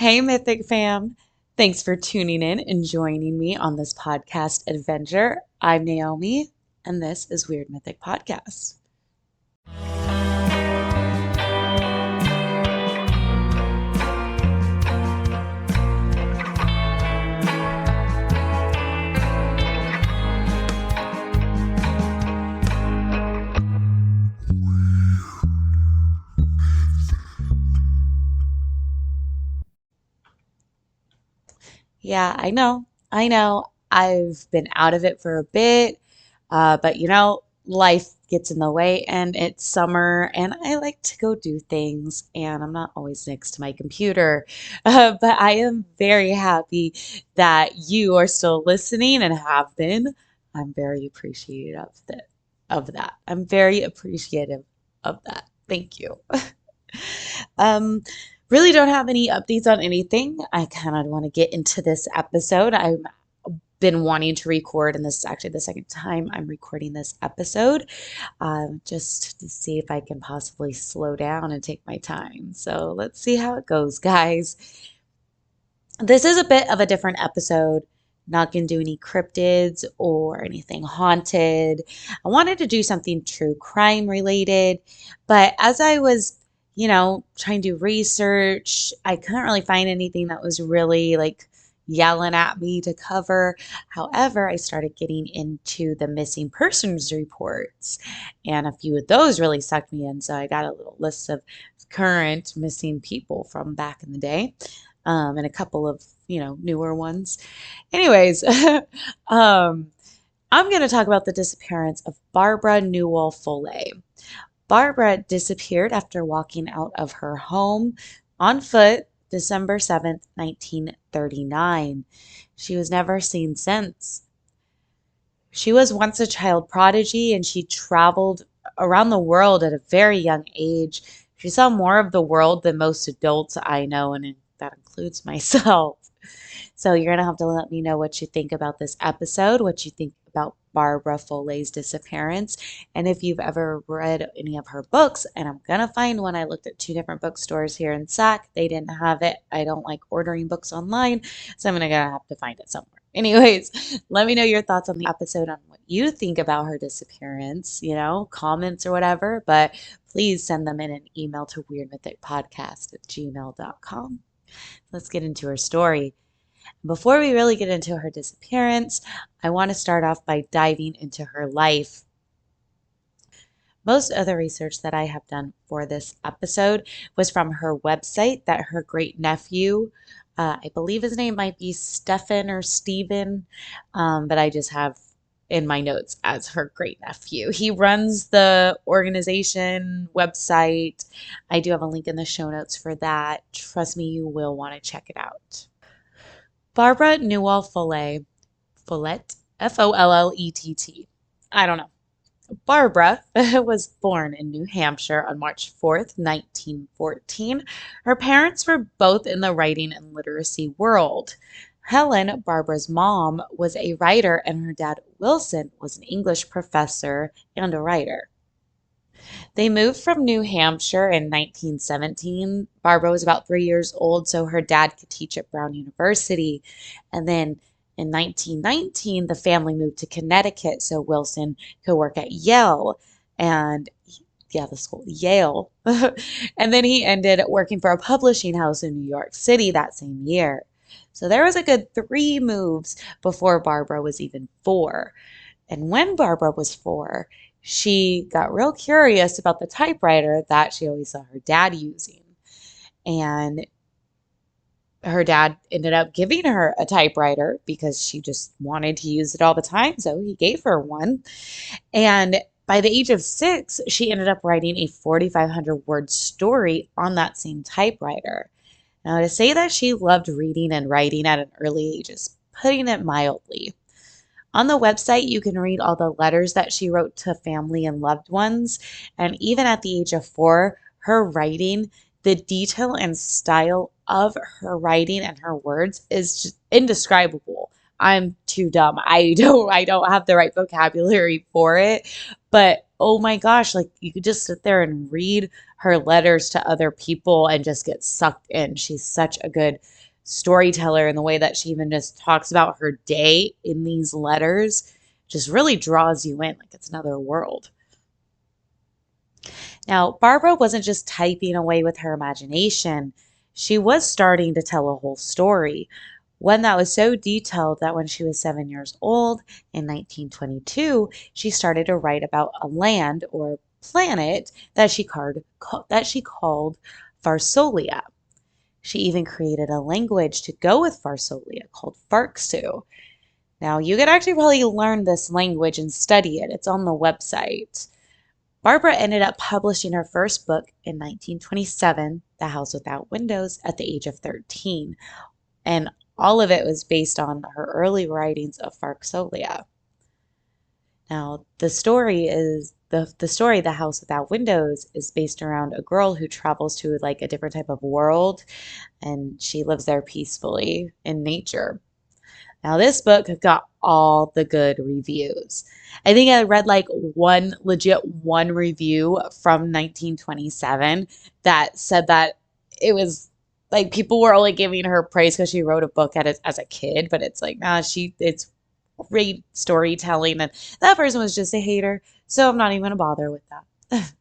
Hey, Mythic Fam. Thanks for tuning in and joining me on this podcast adventure. I'm Naomi, and this is Weird Mythic Podcast. Yeah, I know. I've been out of it for a bit, but life gets in the way and it's summer and I like to go do things and I'm not always next to my computer. But I am very happy that you are still listening and have been. I'm very appreciative of that. I'm very appreciative of that. Thank you. Um, really don't have any updates on anything. I kind of want to get into this episode. I've been wanting to record, and this is actually the second time I'm recording this episode, just to see if I can possibly slow down and take my time. So let's see how it goes, guys. This is a bit of a different episode. Not going to do any cryptids or anything haunted. I wanted to do something true crime related, but as I was, trying to research, I couldn't really find anything that was really like yelling at me to cover. However, I started getting into the missing persons reports, and a few of those really sucked me in. So I got a little list of current missing people from back in the day, and a couple of, newer ones. Anyways, I'm going to talk about the disappearance of Barbara Newhall Follett. Barbara disappeared after walking out of her home on foot December 7th, 1939. She was never seen since. She was once a child prodigy and she traveled around the world at a very young age. She saw more of the world than most adults I know, and that includes myself. So you're going to have to let me know what you think about this episode, what you think about Barbara Follett's disappearance, and if you've ever read any of her books. And I'm going to find one. I looked at two different bookstores here in Sac. They didn't have it. I don't like ordering books online, so I'm going to have to find it somewhere. Anyways, let me know your thoughts on the episode, on what you think about her disappearance, comments or whatever. But please send them in an email to weirdmythicpodcast@gmail.com. Let's get into her story. Before we really get into her disappearance, I want to start off by diving into her life. Most of the research that I have done for this episode was from her website that her great nephew, I believe his name might be Stefan or Steven, but I just have in my notes as her great nephew. He runs the organization website. I do have a link in the show notes for that. Trust me, you will want to check it out. Barbara Newhall Follett, Follett. I don't know. Barbara was born in New Hampshire on March 4th, 1914. Her parents were both in the writing and literacy world. Helen, Barbara's mom, was a writer, and her dad, Wilson, was an English professor and a writer. They moved from New Hampshire in 1917. Barbara was about 3 years old, so her dad could teach at Brown University. And then in 1919, the family moved to Connecticut so Wilson could work at Yale. And yeah, the school, Yale. And then he ended working for a publishing house in New York City that same year. So there was a good 3 moves before Barbara was even 4. And when Barbara was 4, she got real curious about the typewriter that she always saw her dad using. And her dad ended up giving her a typewriter because she just wanted to use it all the time. So he gave her one. And by the age of 6, she ended up writing a 4,500 word story on that same typewriter. Now, to say that she loved reading and writing at an early age is putting it mildly. On the website, you can read all the letters that she wrote to family and loved ones. And even at the age of 4, her writing, the detail and style of her writing and her words is just indescribable. I'm too dumb. I don't have the right vocabulary for it. But oh my gosh, like you could just sit there and read her letters to other people and just get sucked in. She's such a good storyteller in the way that she even just talks about her day in these letters, just really draws you in like it's another world. Now, Barbara wasn't just typing away with her imagination. She was starting to tell a whole story, one that was so detailed that when she was 7 years old in 1922, she started to write about a land or planet that she called Farsolia. She even created a language to go with Farsolia called Farksu. Now, you could actually probably learn this language and study it. It's on the website. Barbara ended up publishing her first book in 1927, The House Without Windows, at the age of 13. And all of it was based on her early writings of Farksolia. Now, the story, The House Without Windows, is based around a girl who travels to like a different type of world, and she lives there peacefully in nature. Now, this book got all the good reviews. I think I read like one review from 1927 that said that it was like people were only giving her praise because she wrote a book as a kid, but it's like, nah, it's great storytelling. And that person was just a hater, so I'm not even going to bother with that.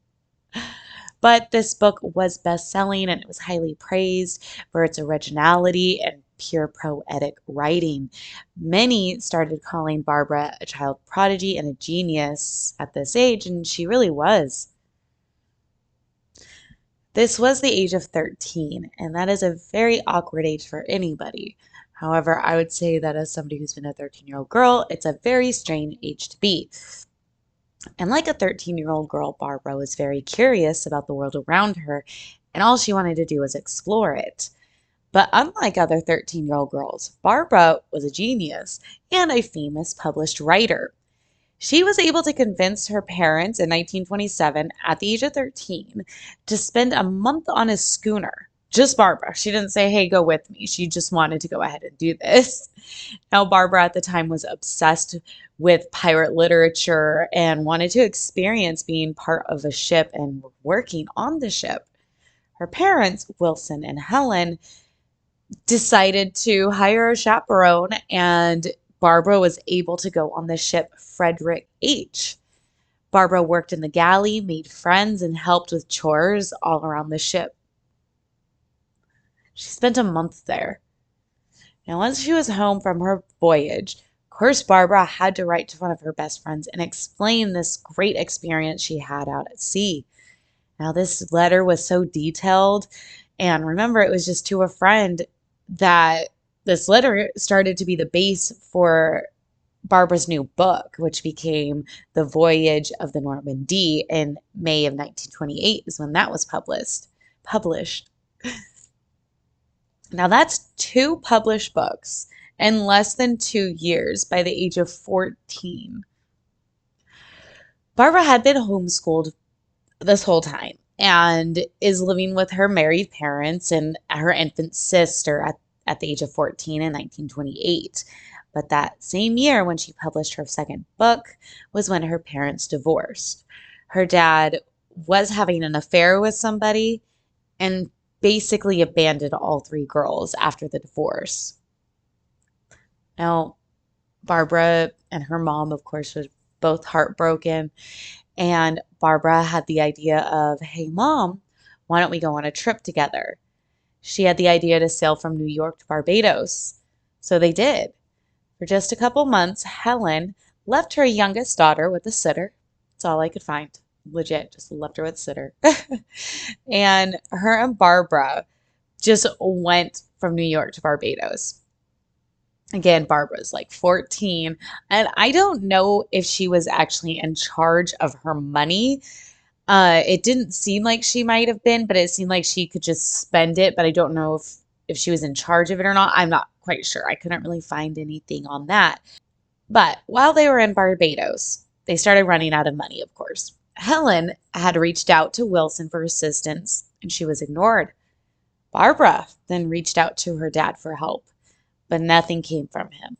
But this book was best-selling and it was highly praised for its originality and pure poetic writing. Many started calling Barbara a child prodigy and a genius at this age, and she really was. This was the age of 13, and that is a very awkward age for anybody. However, I would say that as somebody who's been a 13-year-old girl, it's a very strange age to be. And like a 13-year-old girl, Barbara was very curious about the world around her, and all she wanted to do was explore it. But unlike other 13-year-old girls, Barbara was a genius and a famous published writer. She was able to convince her parents in 1927, at the age of 13, to spend a month on a schooner. Just Barbara. She didn't say, hey, go with me. She just wanted to go ahead and do this. Now, Barbara at the time was obsessed with pirate literature and wanted to experience being part of a ship and working on the ship. Her parents, Wilson and Helen, decided to hire a chaperone, and Barbara was able to go on the ship Frederick H. Barbara worked in the galley, made friends, and helped with chores all around the ship. She spent a month there. Now, once she was home from her voyage, of course, Barbara had to write to one of her best friends and explain this great experience she had out at sea. Now, this letter was so detailed, and remember, it was just to a friend that this letter started to be the base for Barbara's new book, which became The Voyage of the Normandy in May of 1928 is when that was published. Now that's 2 published books in less than 2 years by the age of 14. Barbara had been homeschooled this whole time and is living with her married parents and her infant sister at the age of 14 in 1928. But that same year when she published her second book was when her parents divorced. Her dad was having an affair with somebody and basically abandoned all 3 girls after the divorce. Now, Barbara and her mom, of course, were both heartbroken. And Barbara had the idea of, hey, Mom, why don't we go on a trip together? She had the idea to sail from New York to Barbados. So they did. For just a couple months, Helen left her youngest daughter with a sitter. That's all I could find. Legit, just left her with a sitter. And her and Barbara just went from New York to Barbados. Again, Barbara's like 14, and I don't know if she was actually in charge of her money. It didn't seem like she might have been, but it seemed like she could just spend it, but I don't know if she was in charge of it or not. I'm not quite sure. I couldn't really find anything on that. But while they were in Barbados, they started running out of money, of course. Helen had reached out to Wilson for assistance, and she was ignored. Barbara then reached out to her dad for help, but nothing came from him.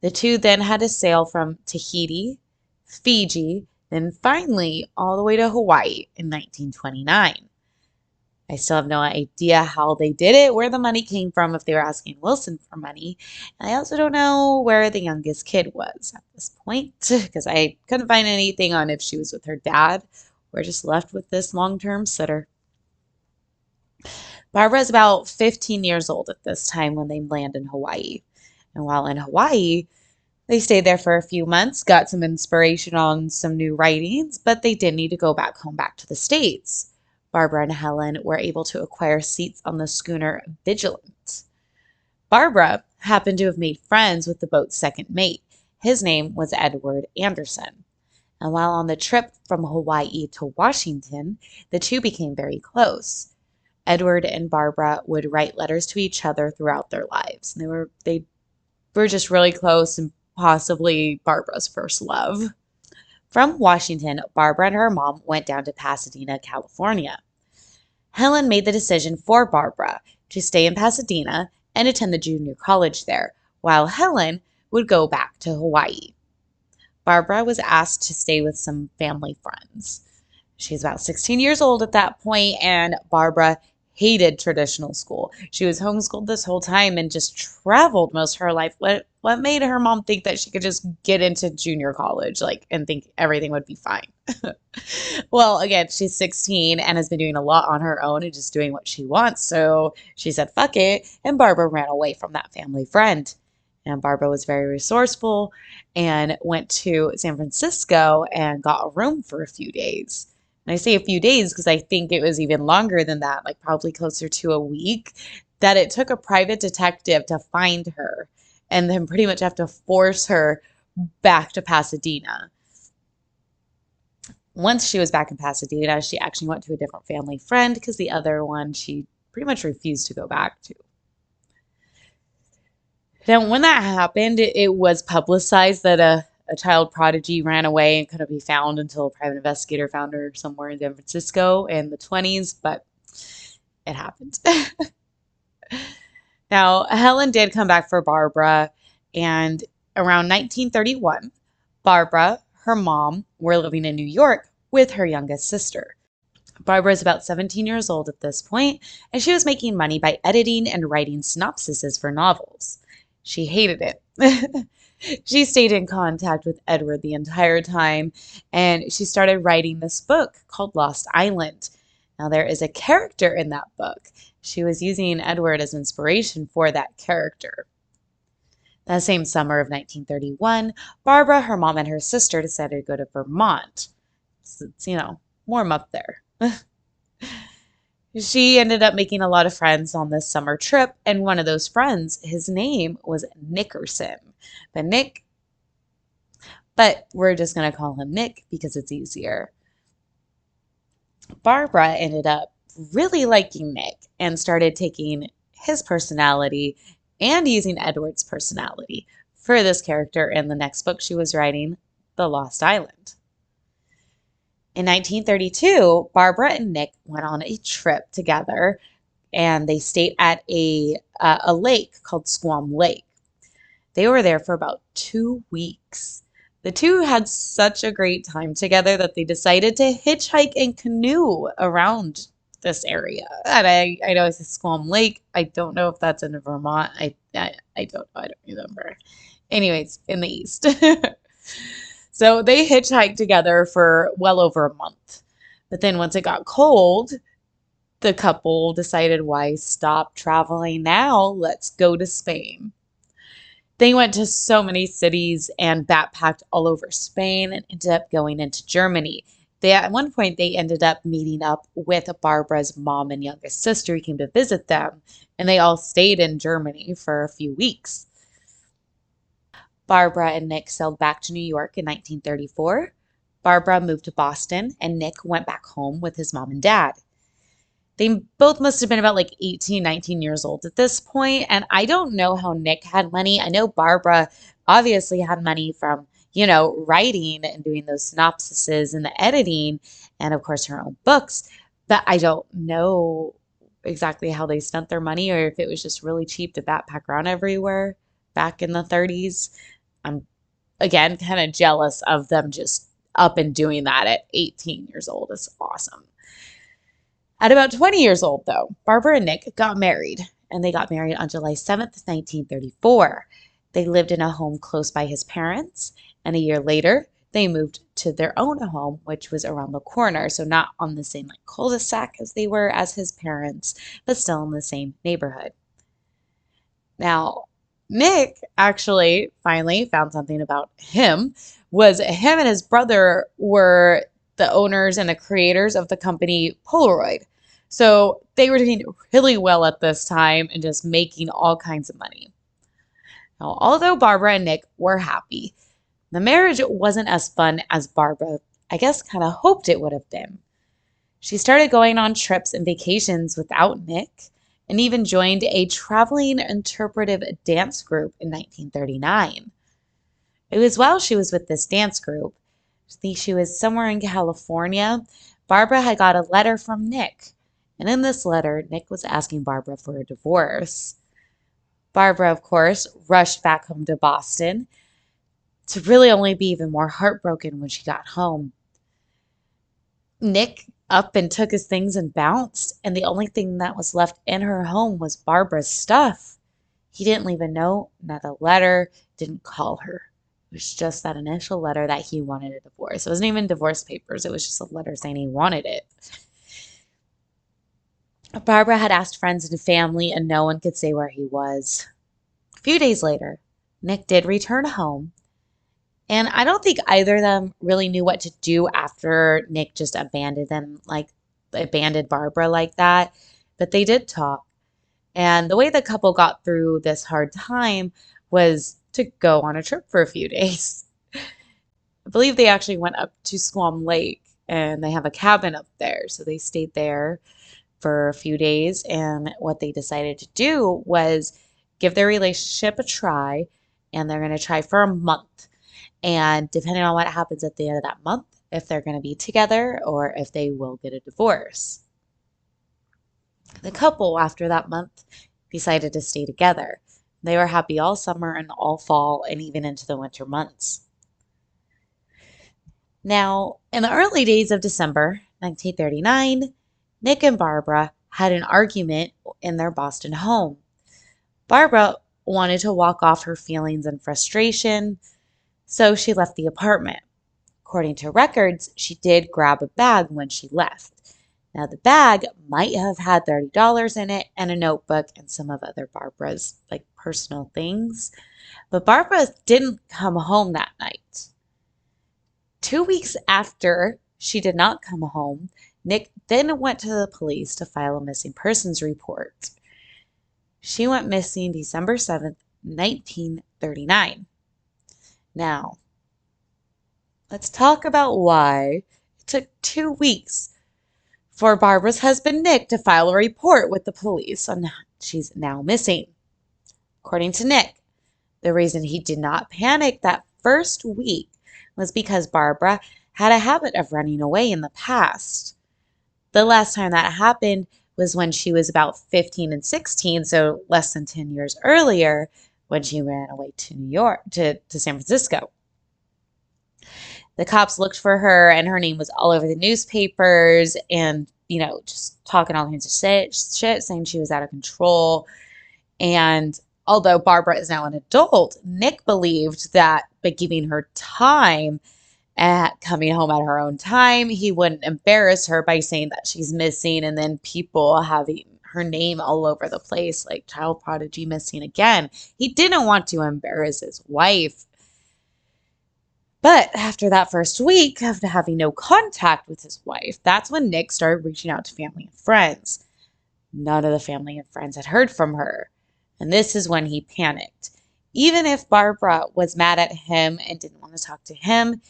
The two then had to sail from Tahiti, Fiji, then finally all the way to Hawaii in 1929. I still have no idea how they did it, where the money came from, if they were asking Wilson for money. And I also don't know where the youngest kid was at this point because I couldn't find anything on if she was with her dad or just left with this long-term sitter. Barbara is about 15 years old at this time when they land in Hawaii. And while in Hawaii, they stayed there for a few months, got some inspiration on some new writings, but they did need to go back home, back to the States. Barbara and Helen were able to acquire seats on the schooner Vigilant. Barbara happened to have made friends with the boat's second mate. His name was Edward Anderson. And while on the trip from Hawaii to Washington, the two became very close. Edward and Barbara would write letters to each other throughout their lives. And they were just really close and possibly Barbara's first love. From Washington, Barbara and her mom went down to Pasadena, California. Helen made the decision for Barbara to stay in Pasadena and attend the junior college there, while Helen would go back to Hawaii. Barbara was asked to stay with some family friends. She was about 16 years old at that point, and Barbara hated traditional school. She was homeschooled this whole time and just traveled most of her life. What made her mom think that she could just get into junior college, and think everything would be fine? Well, again, she's 16 and has been doing a lot on her own and just doing what she wants. So she said, fuck it. And Barbara ran away from that family friend. And Barbara was very resourceful and went to San Francisco and got a room for a few days. And I say a few days because I think it was even longer than that, probably closer to a week, that it took a private detective to find her and then pretty much have to force her back to Pasadena. Once she was back in Pasadena, she actually went to a different family friend because the other one she pretty much refused to go back to. Now, when that happened, it was publicized that a child prodigy ran away and couldn't be found until a private investigator found her somewhere in San Francisco in the 1920s, but it happened. Now, Helen did come back for Barbara, and around 1931, Barbara, her mom, were living in New York with her youngest sister. Barbara is about 17 years old at this point, and she was making money by editing and writing synopsises for novels. She hated it. She stayed in contact with Edward the entire time, and she started writing this book called Lost Island. Now, there is a character in that book. She was using Edward as inspiration for that character. That same summer of 1931, Barbara, her mom, and her sister decided to go to Vermont. It's, warm up there. She ended up making a lot of friends on this summer trip, and one of those friends, his name was Nickerson. But we're just going to call him Nick because it's easier. Barbara ended up really liking Nick and started taking his personality and using Edward's personality for this character in the next book she was writing, The Lost Island. In 1932, Barbara and Nick went on a trip together, and they stayed at a lake called Squam Lake. They were there for about 2 weeks. The two had such a great time together that they decided to hitchhike and canoe around this area. And I know it's a Squam Lake. I don't know if that's in Vermont. I don't know. I don't remember. Anyways, in the east. So they hitchhiked together for well over a month. But then once it got cold, the couple decided, why stop traveling now? Let's go to Spain. They went to so many cities and backpacked all over Spain and ended up going into Germany. At one point, they ended up meeting up with Barbara's mom and youngest sister who came to visit them, and they all stayed in Germany for a few weeks. Barbara and Nick sailed back to New York in 1934. Barbara moved to Boston, and Nick went back home with his mom and dad. They both must have been about 18, 19 years old at this point, and I don't know how Nick had money. I know Barbara obviously had money from, writing and doing those synopsises and the editing, and of course her own books, but I don't know exactly how they spent their money or if it was just really cheap to backpack around everywhere back in the 30s. I'm, again, kind of jealous of them just up and doing that at 18 years old. It's awesome. At about 20 years old, though, Barbara and Nick got married, and they got married on July 7th, 1934. They lived in a home close by his parents, and a year later, they moved to their own home, which was around the corner, so not on the same cul-de-sac as they were as his parents, but still in the same neighborhood. Now, Nick actually finally found something about him, was him and his brother were the owners and the creators of the company Polaroid. So they were doing really well at this time and just making all kinds of money. Now, although Barbara and Nick were happy, the marriage wasn't as fun as Barbara, I guess, kind of hoped it would have been. She started going on trips and vacations without Nick and even joined a traveling interpretive dance group in 1939. It was while she was with this dance group, I think she was somewhere in California, Barbara had got a letter from Nick. And in this letter, Nick was asking Barbara for a divorce. Barbara, of course, rushed back home to Boston to really only be even more heartbroken when she got home. Nick up and took his things and bounced, and the only thing that was left in her home was Barbara's stuff. He didn't leave a note, not a letter, didn't call her. It was just that initial letter that he wanted a divorce. It wasn't even divorce papers. It was just a letter saying he wanted it. Barbara had asked friends and family, and no one could say where he was. A few days later, Nick did return home, and I don't think either of them really knew what to do after Nick just abandoned Barbara like that, but they did talk. And the way the couple got through this hard time was to go on a trip for a few days. I believe they actually went up to Squam Lake, and they have a cabin up there, so they stayed there for a few days, and what they decided to do was give their relationship a try, and they're going to try for a month. And depending on what happens at the end of that month, if they're going to be together or if they will get a divorce. The couple, after that month, decided to stay together. They were happy all summer and all fall and even into the winter months. Now, in the early days of December 1939, Nick and Barbara had an argument in their Boston home. Barbara wanted to walk off her feelings and frustration, so she left the apartment. According to records, she did grab a bag when she left. Now, the bag might have had $30 in it and a notebook and some of other Barbara's personal things, but Barbara didn't come home that night. 2 weeks after she did not come home, Nick then went to the police to file a missing persons report. She went missing December 7th, 1939. Now, let's talk about why it took 2 weeks for Barbara's husband, Nick, to file a report with the police on she's now missing. According to Nick, the reason he did not panic that first week was because Barbara had a habit of running away in the past. The last time that happened was when she was about 15 and 16, so less than 10 years earlier, when she ran away to New York, to San Francisco. The cops looked for her, and her name was all over the newspapers and, just talking all kinds of shit, saying she was out of control. And although Barbara is now an adult, Nick believed that by giving her time at coming home at her own time, he wouldn't embarrass her by saying that she's missing and then people having her name all over the place, like child prodigy missing again. He didn't want to embarrass his wife. But after that first week of having no contact with his wife, that's when Nick started reaching out to family and friends. None of the family and friends had heard from her, and this is when he panicked. Even if Barbara was mad at him and didn't want to talk to him,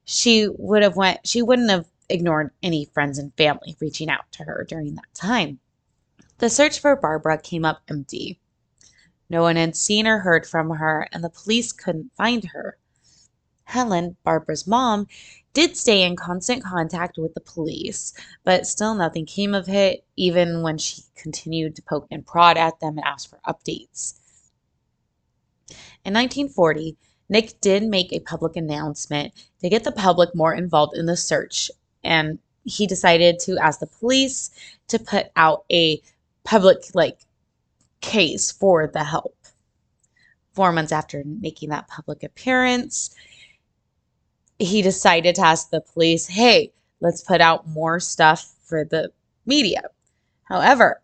she wouldn't have ignored any friends and family reaching out to her during that time. The search for Barbara came up empty. No one had seen or heard from her, and the police couldn't find her. Helen, Barbara's mom, did stay in constant contact with the police, but still nothing came of it, even when she continued to poke and prod at them and ask for updates. In 1940, Nick did make a public announcement to get the public more involved in the search, and he decided to ask the police to put out a public case for the help. 4 months after making that public appearance, he decided to ask the police, hey, let's put out more stuff for the media. However,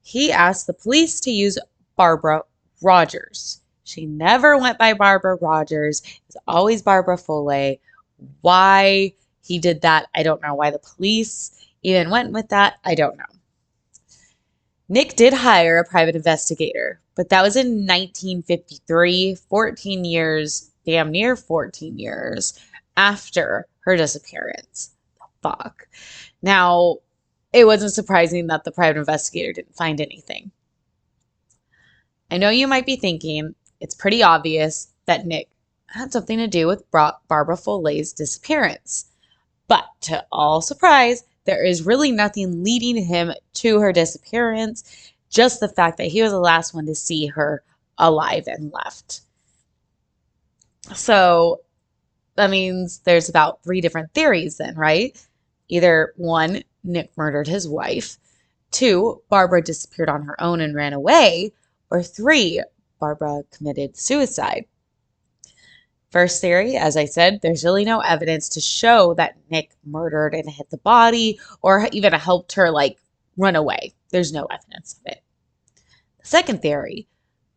he asked the police to use Barbara Rogers. She never went by Barbara Rogers. It was always Barbara Follett. Why he did that, I don't know. Why the police even went with that, I don't know. Nick did hire a private investigator, but that was in 1953, 14 years, damn near 14 years after her disappearance. Fuck. Now, it wasn't surprising that the private investigator didn't find anything. I know you might be thinking it's pretty obvious that Nick had something to do with Barbara Follett's disappearance. But to all surprise, there is really nothing leading him to her disappearance, just the fact that he was the last one to see her alive and left. So that means there's about 3 different theories then, right? Either 1, Nick murdered his wife, 2, Barbara disappeared on her own and ran away, or 3, Barbara committed suicide. First theory, as I said, there's really no evidence to show that Nick murdered and hid the body or even helped her run away. There's no evidence of it. The second theory,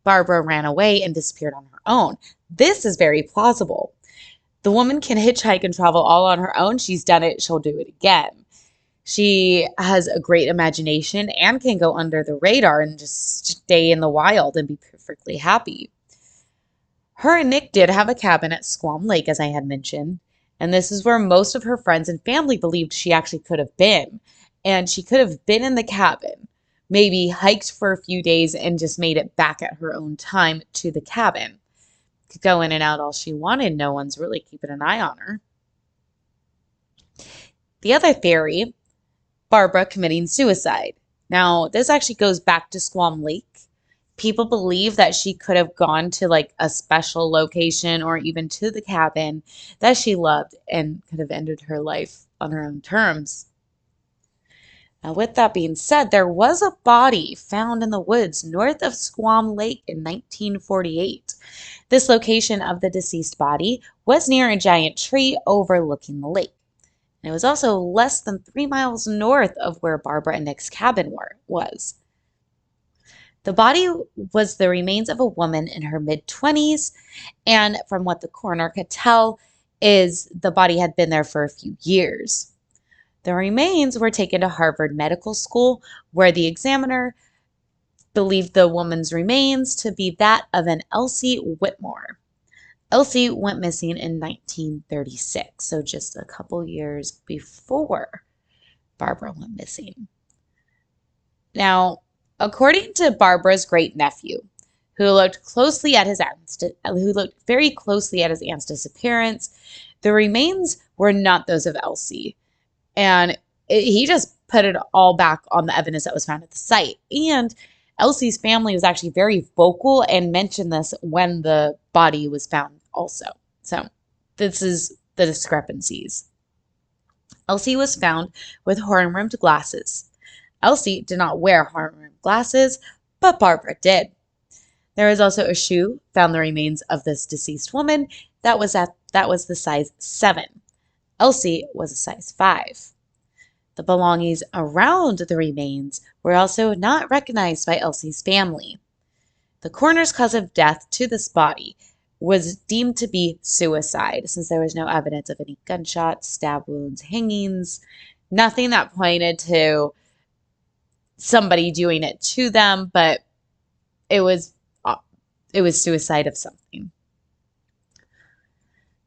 Barbara ran away and disappeared on her own. This is very plausible. The woman can hitchhike and travel all on her own. She's done it. She'll do it again. She has a great imagination and can go under the radar and just stay in the wild and be perfectly happy. Her and Nick did have a cabin at Squam Lake, as I had mentioned, and this is where most of her friends and family believed she actually could have been. And she could have been in the cabin, maybe hiked for a few days and just made it back at her own time to the cabin. Could go in and out all she wanted. No one's really keeping an eye on her. The other theory, Barbara committing suicide. Now, this actually goes back to Squam Lake. People believe that she could have gone to a special location or even to the cabin that she loved and could have ended her life on her own terms. Now, with that being said, there was a body found in the woods north of Squam Lake in 1948. This location of the deceased body was near a giant tree overlooking the lake. And it was also less than 3 miles north of where Barbara and Nick's cabin was. The body was the remains of a woman in her mid-20s, and from what the coroner could tell, is the body had been there for a few years. The remains were taken to Harvard Medical School, where the examiner believed the woman's remains to be that of an Elsie Whitmore. Elsie went missing in 1936, so just a couple years before Barbara went missing. Now, according to Barbara's great-nephew, who looked very closely at his aunt's disappearance, the remains were not those of Elsie. And he just put it all back on the evidence that was found at the site. And Elsie's family was actually very vocal and mentioned this when the body was found also. So this is the discrepancies. Elsie was found with horn-rimmed glasses. Elsie did not wear horn-rimmed glasses, but Barbara did. There is also a shoe found the remains of this deceased woman that was the size 7. Elsie was a size 5. The belongings around the remains were also not recognized by Elsie's family. The coroner's cause of death to this body was deemed to be suicide, since there was no evidence of any gunshots, stab wounds, hangings, nothing that pointed to somebody doing it to them, but it was suicide of something.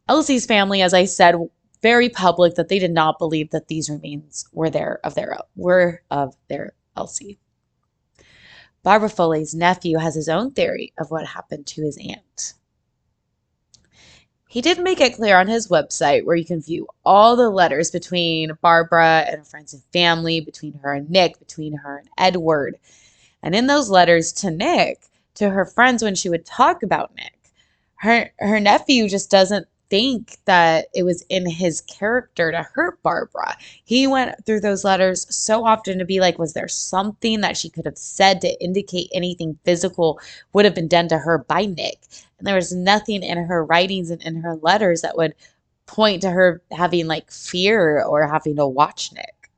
Elsie's family, as I said, very public that they did not believe that these remains were of their Elsie. Barbara Follett's nephew has his own theory of what happened to his aunt. He did make it clear on his website, where you can view all the letters between Barbara and her friends and family, between her and Nick, between her and Edward. And in those letters to Nick, to her friends, when she would talk about Nick, Her nephew just doesn't think that it was in his character to hurt Barbara. He went through those letters so often to be like, was there something that she could have said to indicate anything physical would have been done to her by Nick? And there was nothing in her writings and in her letters that would point to her having like fear or having to watch Nick.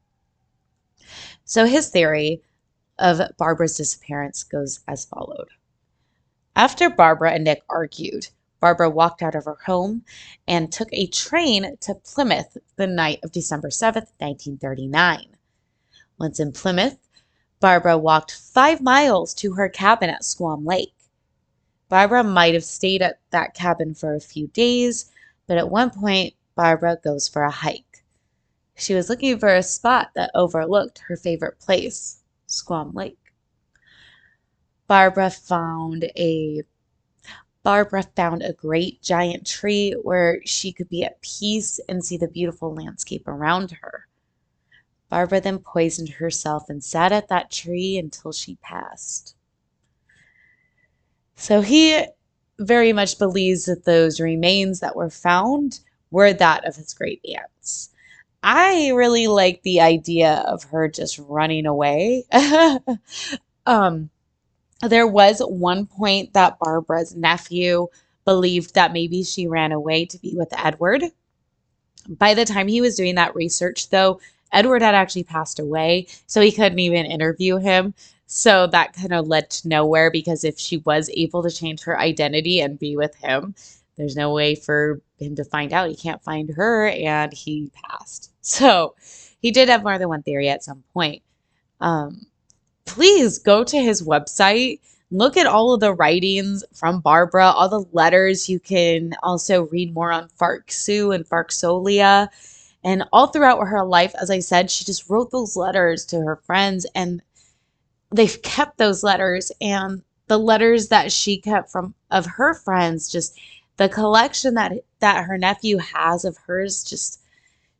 So his theory of Barbara's disappearance goes as followed. After Barbara and Nick argued, Barbara walked out of her home and took a train to Plymouth the night of December 7th, 1939. Once in Plymouth, Barbara walked 5 miles to her cabin at Squam Lake. Barbara might have stayed at that cabin for a few days, but at one point, Barbara goes for a hike. She was looking for a spot that overlooked her favorite place, Squam Lake. Barbara found a great giant tree where she could be at peace and see the beautiful landscape around her. Barbara then poisoned herself and sat at that tree until she passed. So he very much believes that those remains that were found were that of his great aunts. I really like the idea of her just running away. There was one point that Barbara's nephew believed that maybe she ran away to be with Edward. By the time he was doing that research, though, Edward had actually passed away, so he couldn't even interview him. So that kind of led to nowhere, because if she was able to change her identity and be with him, there's no way for him to find out. He can't find her, and he passed. So he did have more than one theory at some point. Please go to his website, look at all of the writings from Barbara, all the letters. You can also read more on Farksu and Farksolia. And all throughout her life, as I said, she just wrote those letters to her friends, and they've kept those letters. And the letters that she kept from of her friends, just the collection that her nephew has of hers, just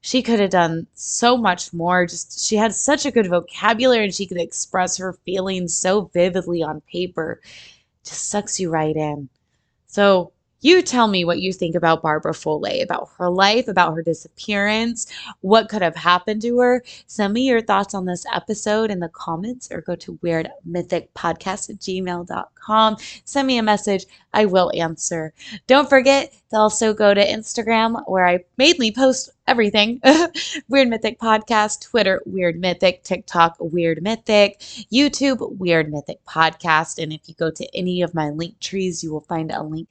she could have done so much more. Just she had such a good vocabulary, and she could express her feelings so vividly on paper. Just sucks you right in. So you tell me what you think about Barbara Follett, about her life, about her disappearance, what could have happened to her. Send me your thoughts on this episode in the comments, or go to weirdmythicpodcast@gmail.com. Send me a message. I will answer. Don't forget to also go to Instagram, where I mainly post everything. Weird Mythic Podcast, Twitter, Weird Mythic, TikTok, Weird Mythic, YouTube, Weird Mythic Podcast. And if you go to any of my link trees, you will find a link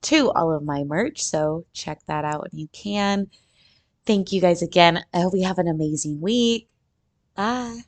to all of my merch. So check that out when you can. Thank you guys again. I hope you have an amazing week. Bye.